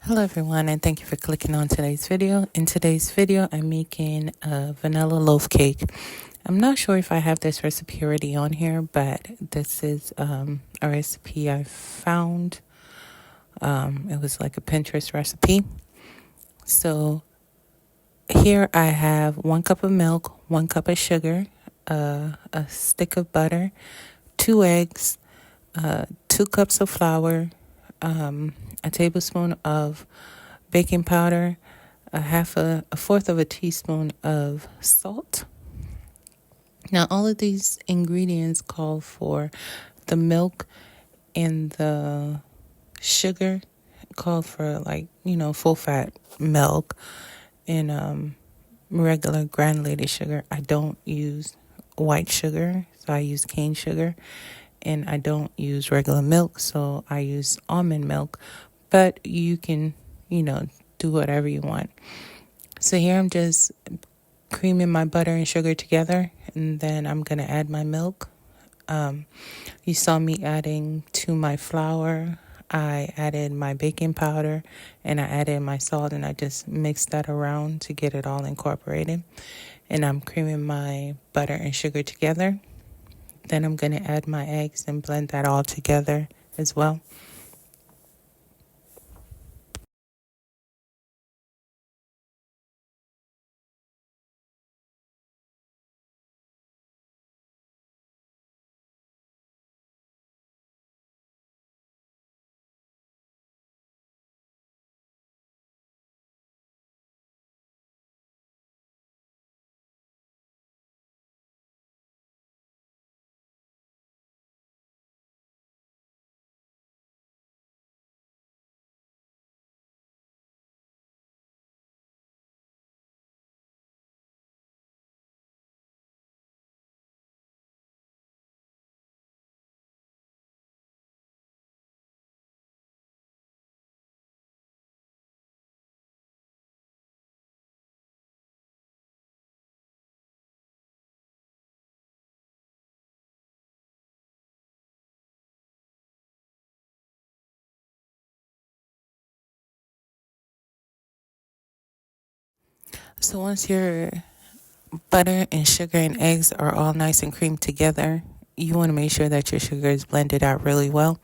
Hello everyone, and thank you for clicking on today's video. In today's video, I'm making a vanilla loaf cake. I'm not sure if I have this recipe already on here, but this is a recipe I found. It was like a Pinterest recipe. So here I have 1 cup of milk, 1 cup of sugar, a stick of butter, 2 eggs, 2 cups of flour, a tablespoon of baking powder, a fourth of a teaspoon of salt. Now, all of these ingredients call for the milk and the sugar, call for full fat milk and regular granulated sugar. I don't use white sugar, so I use cane sugar, and I don't use regular milk, so I use almond milk. But you can, do whatever you want. So here I'm just creaming my butter and sugar together, and then I'm going to add my milk. You saw me adding to my flour. I added my baking powder and I added my salt, and I just mixed that around to get it all incorporated. And I'm creaming my butter and sugar together. Then I'm going to add my eggs and blend that all together as well. So once your butter and sugar and eggs are all nice and creamed together, you want to make sure that your sugar is blended out really well.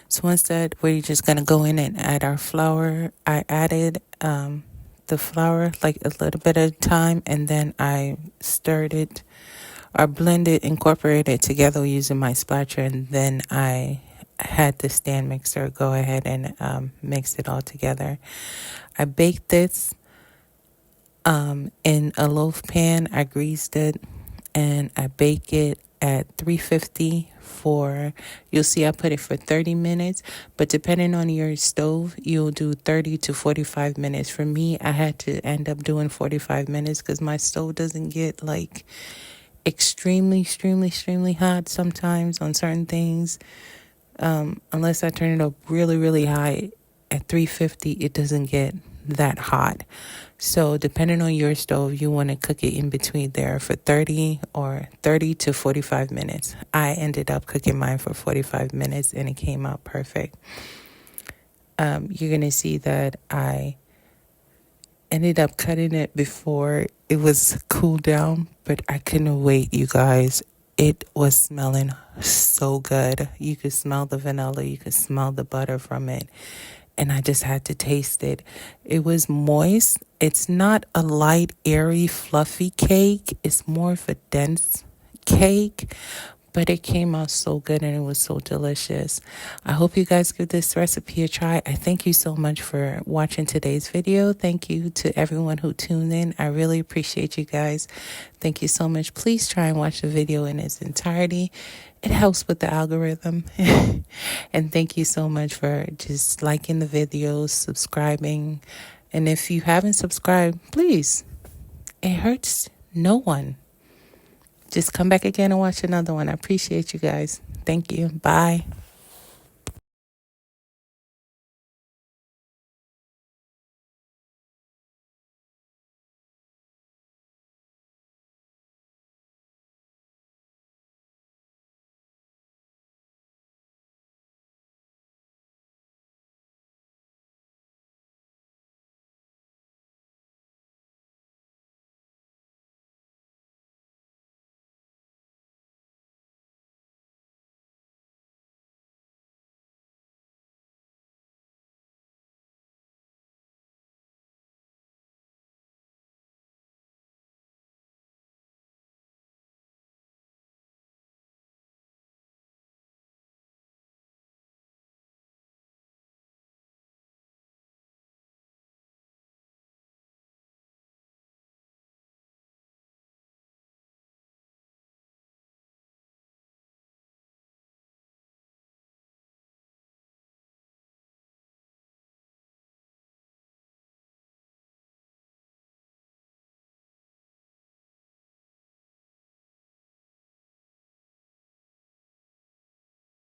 So once that, we're just going to go in and add our flour. I added the flour like a little bit at a time, and then I stirred it or blended, incorporated it together using my spatula, and then I had the stand mixer go ahead and mix it all together. I baked this in a loaf pan. I greased it and I bake it at 350 for, you'll see I put it for 30 minutes, but depending on your stove, you'll do 30 to 45 minutes. For me, I had to end up doing 45 minutes because my stove doesn't get like extremely hot sometimes on certain things. Unless I turn it up really high at 350, it doesn't get that hot. So depending on your stove, you want to cook it in between there for 30 to 45 minutes. I ended up cooking mine for 45 minutes and it came out perfect. You're going to see that I ended up cutting it before it was cooled down, but I couldn't wait, you guys. It was smelling so good. You could smell the vanilla, you could smell the butter from it, and I just had to taste it. It was moist. It's not a light, airy, fluffy cake. It's more of a dense cake, but it came out so good and it was so delicious. I hope you guys give this recipe a try. I thank you so much for watching today's video. Thank you to everyone who tuned in. I really appreciate you guys. Thank you so much. Please try and watch the video in its entirety. It helps with the algorithm. And thank you so much for just liking the videos, subscribing. And if you haven't subscribed, please, it hurts no one. Just come back again and watch another one. I appreciate you guys. Thank you. Bye.